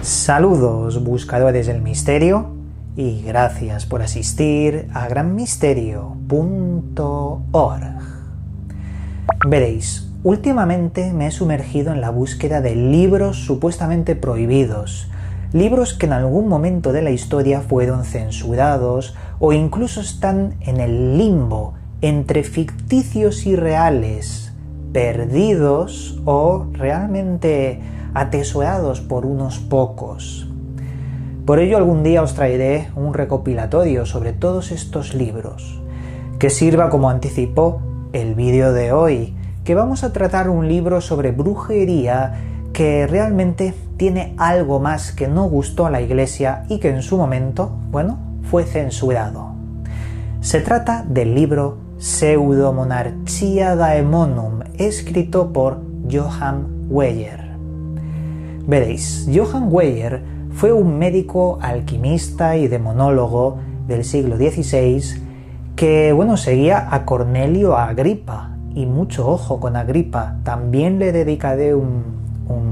Saludos, buscadores del misterio, y gracias por asistir a granmisterio.org. Veréis, últimamente me he sumergido en la búsqueda de libros supuestamente prohibidos, libros que en algún momento de la historia fueron censurados o incluso están en el limbo entre ficticios y reales, perdidos o realmente atesorados por unos pocos. Por ello algún día os traeré un recopilatorio sobre todos estos libros, que sirva como anticipo el vídeo de hoy, que vamos a tratar un libro sobre brujería que realmente tiene algo más que no gustó a la Iglesia y que en su momento, fue censurado. Se trata del libro Pseudomonarchia Daemonum, escrito por Johann Weyer. Veréis, Johann Weyer fue un médico alquimista y demonólogo del siglo XVI que, seguía a Cornelio Agripa, y mucho ojo con Agripa, también le dedicaré un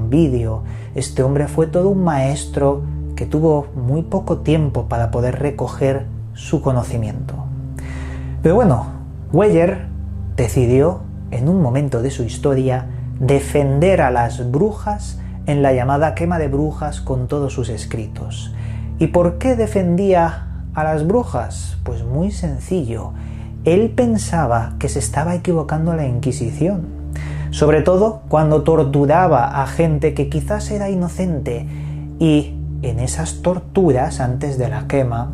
vídeo. Este hombre fue todo un maestro que tuvo muy poco tiempo para poder recoger su conocimiento. Pero Weyer decidió, en un momento de su historia, defender a las brujas en la llamada quema de brujas con todos sus escritos. ¿Y por qué defendía a las brujas? Pues muy sencillo. Él pensaba que se estaba equivocando la Inquisición, sobre todo cuando torturaba a gente que quizás era inocente, y en esas torturas antes de la quema,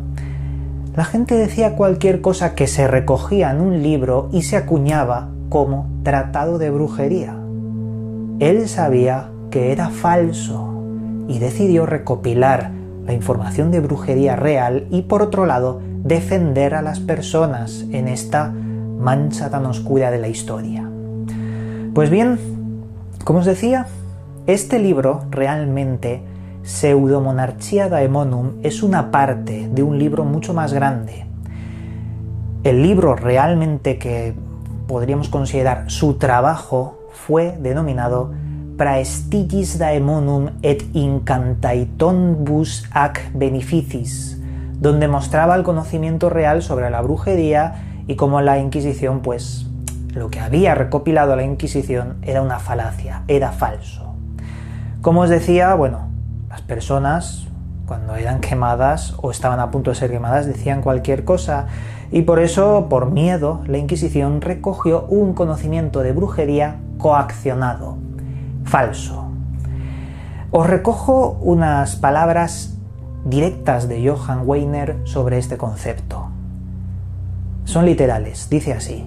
la gente decía cualquier cosa que se recogía en un libro y se acuñaba como tratado de brujería. Él sabía que era falso y decidió recopilar la información de brujería real y, por otro lado, defender a las personas en esta mancha tan oscura de la historia. Pues bien, como os decía, este libro realmente, Pseudomonarchia Daemonum, es una parte de un libro mucho más grande. El libro realmente que podríamos considerar su trabajo fue denominado Praestigis Daemonum et Incantationibus ac Beneficis, donde mostraba el conocimiento real sobre la brujería y cómo la Inquisición, lo que había recopilado la Inquisición era una falacia, era falso. Como os decía, las personas cuando eran quemadas o estaban a punto de ser quemadas decían cualquier cosa, y por eso, por miedo, la Inquisición recogió un conocimiento de brujería coaccionado, falso. Os recojo unas palabras directas de Johann Weyer sobre este concepto. Son literales, dice así: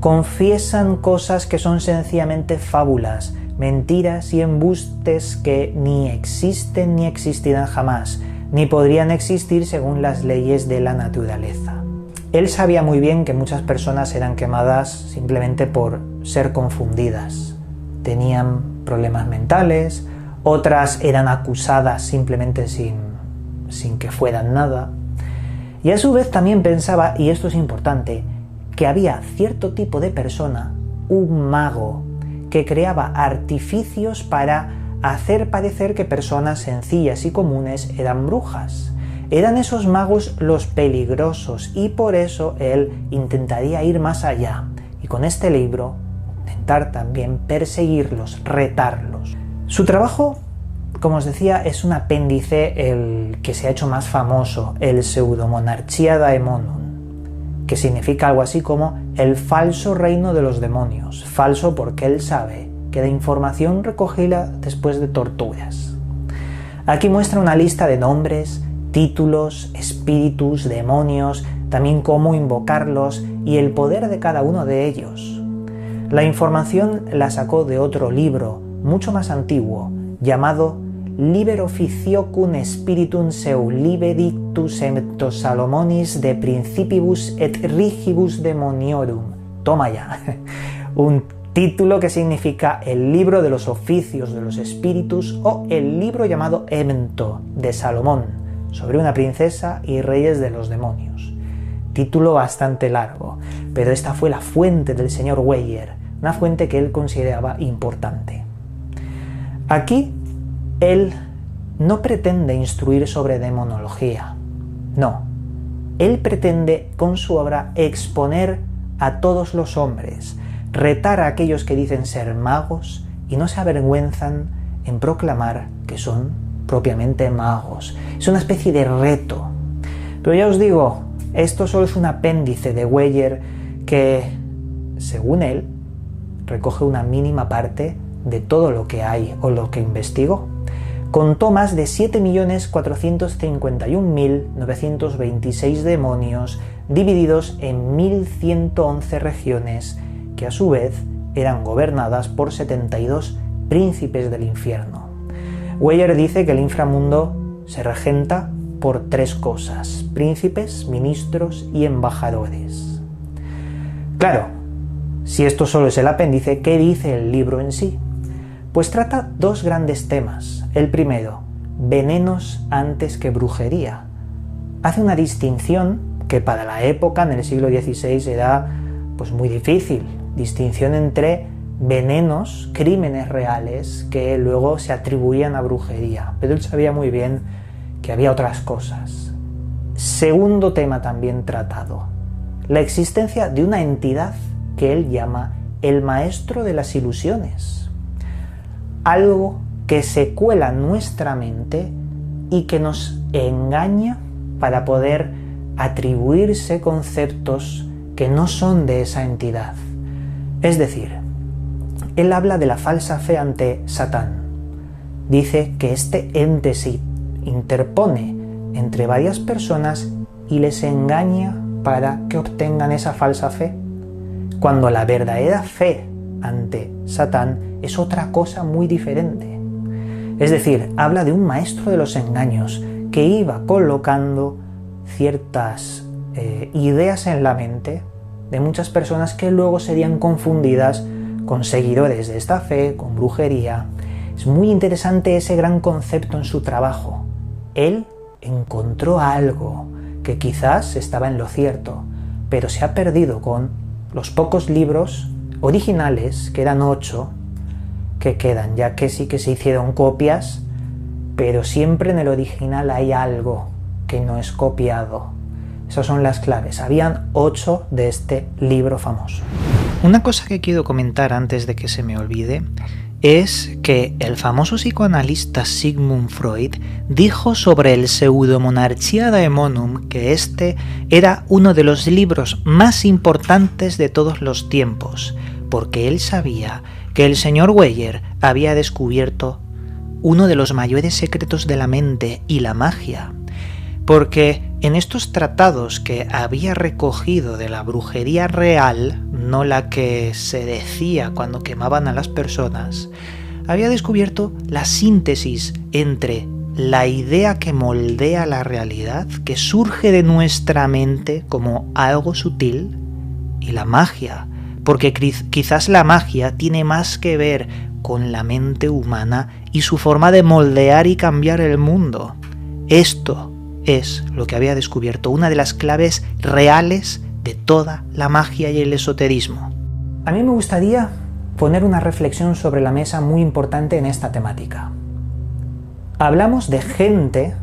confiesan cosas que son sencillamente fábulas, mentiras y embustes que ni existen ni existirán jamás, ni podrían existir según las leyes de la naturaleza. Él sabía muy bien que muchas personas eran quemadas simplemente por ser confundidas. Tenían problemas mentales, otras eran acusadas simplemente sin que fueran nada. Y a su vez también pensaba, y esto es importante, que había cierto tipo de persona, un mago, que creaba artificios para hacer parecer que personas sencillas y comunes eran brujas. Eran esos magos los peligrosos, y por eso él intentaría ir más allá, y con este libro intentar también perseguirlos, retarlos. Su trabajo, como os decía, es un apéndice el que se ha hecho más famoso, el Pseudomonarchia Daemonum, que significa algo así como el falso reino de los demonios. Falso porque él sabe que la información recogida después de torturas. Aquí muestra una lista de nombres, títulos, espíritus, demonios, también cómo invocarlos y el poder de cada uno de ellos. La información la sacó de otro libro, mucho más antiguo, llamado Liber Officiocum Spiritum seu Libedictus et Salomonis de Principibus et Rigibus Demoniorum. Toma ya, un título que significa el libro de los oficios de los espíritus o el libro llamado Emto de Salomón, sobre una princesa y reyes de los demonios. título bastante largo, pero esta fue la fuente del señor Weyer, una fuente que él consideraba importante. Aquí, él no pretende instruir sobre demonología, no. Él pretende, con su obra, exponer a todos los hombres, retar a aquellos que dicen ser magos y no se avergüenzan en proclamar que son propiamente magos. Es una especie de reto. Pero ya os digo, esto solo es un apéndice de Weyer que, según él, recoge una mínima parte de todo lo que hay o lo que investigó. Contó más de 7.451.926 demonios divididos en 1.111 regiones que a su vez eran gobernadas por 72 príncipes del infierno. Weyer dice que el inframundo se regenta por 3 cosas: príncipes, ministros y embajadores. Claro, si esto solo es el apéndice, ¿qué dice el libro en sí? Pues trata 2 grandes temas. El primero, venenos antes que brujería. Hace una distinción que para la época, en el siglo XVI, era pues muy difícil. Distinción entre venenos, crímenes reales, que luego se atribuían a brujería. Pero él sabía muy bien que había otras cosas. Segundo tema también tratado, la existencia de una entidad que él llama el maestro de las ilusiones. Algo que se cuela en nuestra mente y que nos engaña para poder atribuirse conceptos que no son de esa entidad. Es decir, él habla de la falsa fe ante Satán. Dice que este ente se interpone entre varias personas y les engaña para que obtengan esa falsa fe, cuando la verdadera fe ante Satán es otra cosa muy diferente. Es decir, habla de un maestro de los engaños que iba colocando ciertas ideas en la mente de muchas personas que luego serían confundidas con seguidores de esta fe, con brujería. Es muy interesante ese gran concepto en su trabajo. Él encontró algo que quizás estaba en lo cierto, pero se ha perdido con los pocos libros originales, que eran 8, que quedan, ya que sí que se hicieron copias, pero siempre en el original hay algo que no es copiado. Esas son las claves. Habían 8 de este libro famoso. Una cosa que quiero comentar antes de que se me olvide es que el famoso psicoanalista Sigmund Freud dijo sobre el Pseudomonarchia Daemonum que este era uno de los libros más importantes de todos los tiempos, porque él sabía que el señor Weyer había descubierto uno de los mayores secretos de la mente y la magia, porque en estos tratados que había recogido de la brujería real, no la que se decía cuando quemaban a las personas, había descubierto la síntesis entre la idea que moldea la realidad, que surge de nuestra mente como algo sutil, y la magia, porque quizás la magia tiene más que ver con la mente humana y su forma de moldear y cambiar el mundo. Esto es lo que había descubierto, una de las claves reales de toda la magia y el esoterismo. A mí me gustaría poner una reflexión sobre la mesa muy importante en esta temática. Hablamos de gente,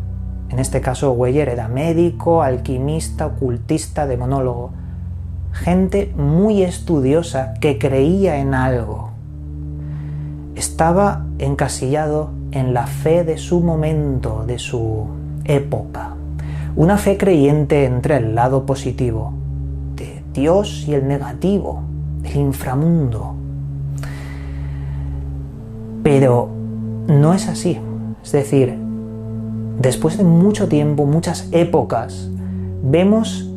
en este caso Weyer era médico, alquimista, ocultista, demonólogo, gente muy estudiosa que creía en algo. Estaba encasillado en la fe de su momento, de su época. Una fe creyente entre el lado positivo de Dios y el negativo, del inframundo. Pero no es así. Es decir, después de mucho tiempo, muchas épocas, vemos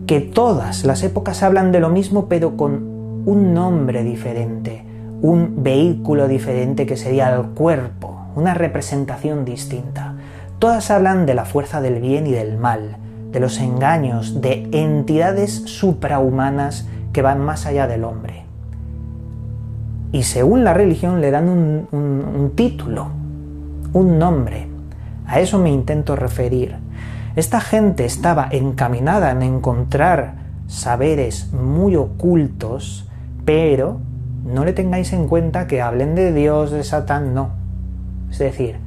que todas las épocas hablan de lo mismo, pero con un nombre diferente, un vehículo diferente que sería el cuerpo, una representación distinta. Todas hablan de la fuerza del bien y del mal, de los engaños, de entidades suprahumanas que van más allá del hombre. Y según la religión le dan un título, un nombre. A eso me intento referir. Esta gente estaba encaminada en encontrar saberes muy ocultos, pero no le tengáis en cuenta que hablen de Dios, de Satán, no. Es decir,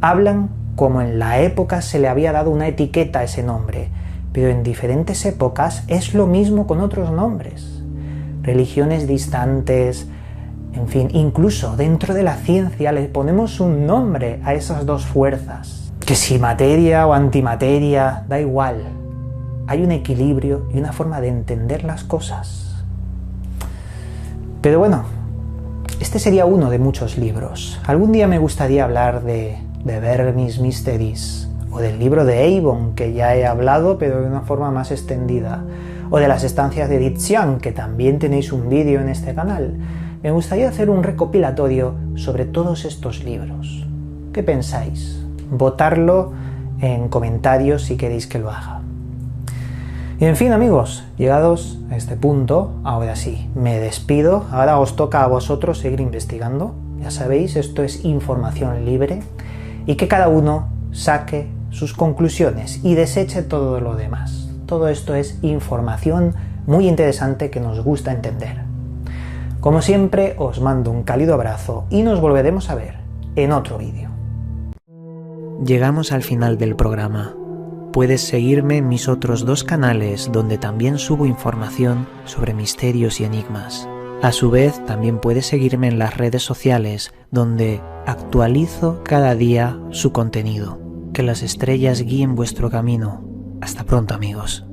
hablan como en la época se le había dado una etiqueta a ese nombre, pero en diferentes épocas es lo mismo con otros nombres. Religiones distantes, en fin, incluso dentro de la ciencia le ponemos un nombre a esas dos fuerzas. Que si materia o antimateria, da igual. Hay un equilibrio y una forma de entender las cosas. Pero bueno, este sería uno de muchos libros. Algún día me gustaría hablar de Burmese Mysteries, o del libro de Avon, que ya he hablado, pero de una forma más extendida, o de las estancias de Edith Xiang, que también tenéis un vídeo en este canal. Me gustaría hacer un recopilatorio sobre todos estos libros. ¿Qué pensáis? Votadlo en comentarios si queréis que lo haga. Y en fin, amigos, llegados a este punto, ahora sí, me despido. Ahora os toca a vosotros seguir investigando. Ya sabéis, esto es información libre, y que cada uno saque sus conclusiones y deseche todo lo demás. Todo esto es información muy interesante que nos gusta entender. Como siempre, os mando un cálido abrazo y nos volveremos a ver en otro vídeo. Llegamos al final del programa. Puedes seguirme en mis otros dos canales, donde también subo información sobre misterios y enigmas. A su vez, también puedes seguirme en las redes sociales, donde actualizo cada día su contenido. Que las estrellas guíen vuestro camino. Hasta pronto, amigos.